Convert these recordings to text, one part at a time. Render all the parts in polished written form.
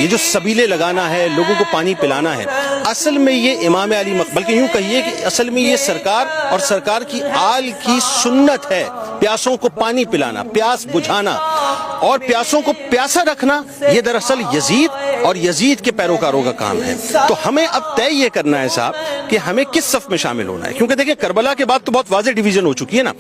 یہ جو سبیلے لگانا ہے، لوگوں کو پانی پلانا ہے، اصل میں یہ امام علی بلکہ یوں کہیے کہ اصل میں یہ سرکار اور سرکار کی آل کی سنت ہے، پیاسوں کو پانی پلانا، پیاس بجھانا اور پیاسوں کو پیاسا رکھنا، یہ دراصل یزید اور یزید کے پیروکاروں کا کام ہے۔ تو ہمیں اب طے یہ کرنا ہے صاحب کہ ہمیں کس صف میں شامل ہونا ہے، کیونکہ دیکھیں کربلا کے بعد تو بہت واضح ڈیویژن ہو چکی ہے نا۔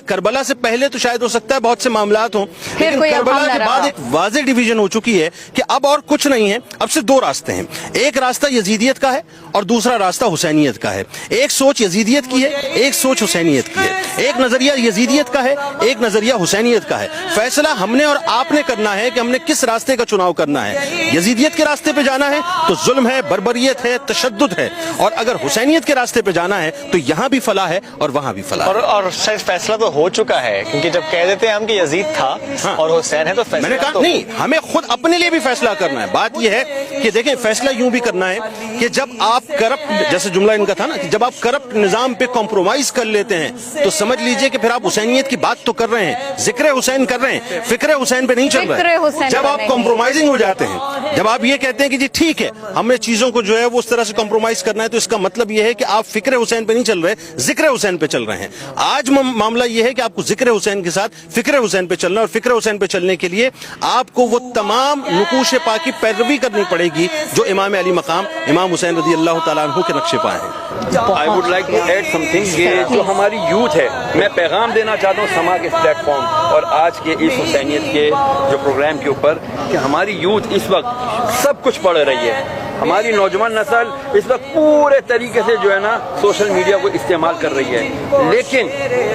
کربلا سے پہلے تو شاید ہو سکتا ہے بہت سے معاملات ہوں، لیکن کربلا کے بعد ایک واضح ڈیویژن ہو چکی ہے کہ اب اور کچھ نہیں ہے، اب صرف دو راستے ہیں، ایک راستہ یزیدیت کا ہے اور دوسرا راستہ حسینیت کا ہے۔ ایک سوچ یزیدیت کی ہے، ایک سوچ حسینیت کی ہے، ایک نظریہ یزیدیت کا ہے، ایک نظریہ حسینیت کا ہے۔ فیصلہ ہم نے اور آپ نے کرنا ہے کہ ہم نے کس راستے کا چناؤ کرنا ہے۔ یزیدیت کے راستے پہ جانا ہے تو ظلم ہے، بربریت ہے، تشدد ہے، اور اگر حسینیت کے راستے پہ جانا ہے تو یہاں بھی فلاح ہے اور وہاں بھی فلاح ہے۔ اور شاید فیصلہ تو ہو چکا ہے، کیونکہ جب کہہ دیتے ہیں ہم کہ یزید تھا اور حسین ہے تو فیصلہ میں نے کہا نہیں، ہمیں خود اپنے لیے بھی فیصلہ کرنا ہے۔ بات یہ ہے کہ دیکھیں فیصلہ یوں بھی کرنا ہے کہ جب آپ کرپٹ، جیسے جملہ ان کا تھا نا، کہ جب آپ کرپٹ نظام پہ کمپرومائز کر لیتے ہیں تو سمجھ لیجئے کہ پھر آپ حسینیت کی بات تو کر رہے ہیں، ذکر حسین کر رہے ہیں، فکر حسین پہ نہیں چل رہے۔ جب آپ کمپرومائزنگ ہو جاتے ہیں، جب آپ یہ کہتے ہیں کہ جی ٹھیک ہے ہم نے چیزوں کو جو ہے وہ اس طرح سے کمپرومائز کرنا ہے، تو اس کا مطلب یہ ہے کہ آپ فکر حسین پہ نہیں چل رہے، ذکر حسین پہ چل رہے ہیں۔ آج معاملہ یہ ہے کہ آپ کو ذکر حسین کے ساتھ فکر حسین پہ چلنا ہے، اور فکر حسین پہ چلنے کے لیے آپ کو وہ تمام نقوش پاک کی پیروی کرنی پڑے گی جو امام علی مقام امام حسین رضی اللہ تعالیٰ عنہ کے نقشے پائے ہیں۔ I would like to add something کہ جو ہماری یوتھ ہے، میں پیغام دینا چاہتا ہوں سما کے پلیٹ فارم اور آج کے اس حسینیت کے جو پروگرام کے اوپر کہ ہماری یوتھ اس وقت سب کچھ پڑھ رہی ہے۔ ہماری نوجوان نسل اس وقت پورے طریقے سے جو ہے نا سوشل میڈیا کو استعمال کر رہی ہے، لیکن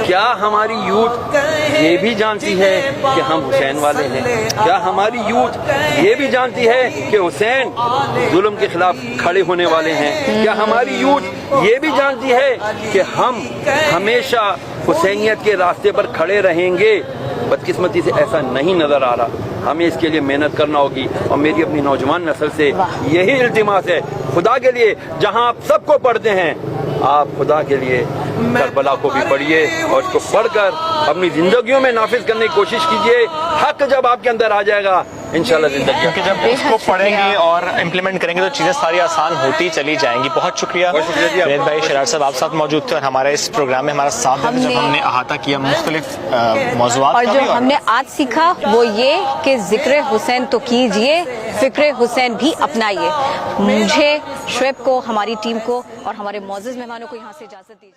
کیا ہماری یوتھ یہ بھی جانتی ہے کہ ہم حسین والے ہیں؟ کیا ہماری یوتھ یہ بھی جانتی ہے کہ حسین ظلم کے خلاف کھڑے ہونے والے ہیں؟ کیا ہماری یوتھ یہ بھی جانتی ہے کہ ہم ہمیشہ حسینیت کے راستے پر کھڑے رہیں گے؟ بدقسمتی سے ایسا نہیں نظر آ رہا۔ ہمیں اس کے لیے محنت کرنا ہوگی، اور میری اپنی نوجوان نسل سے یہی التماس ہے، خدا کے لیے جہاں آپ سب کو پڑھتے ہیں، آپ خدا کے لیے کربلا کو بھی پڑھیے اور اس کو پڑھ کر اپنی زندگیوں میں نافذ کرنے کی کوشش کیجیے۔ حق جب آپ کے اندر آ جائے گا انشاءاللہ زندگی، کیونکہ جب اس کو پڑھیں گے اور امپلیمنٹ کریں گے تو چیزیں ساری آسان ہوتی چلی جائیں گی۔ بہت شکریہ جنید بھائی، شرار صاحب آپ ساتھ موجود تھے اور ہمارے اس پروگرام میں ہمارا ساتھ دینے، جب ہم نے احاطہ کیا مختلف موضوعات اور جو ہم نے آج سیکھا وہ یہ کہ ذکر حسین تو کیجئے، فکر حسین بھی اپنائیے۔ مجھے، شعیب کو، ہماری ٹیم کو اور ہمارے معزز مہمانوں کو یہاں سے اجازت دیجیے۔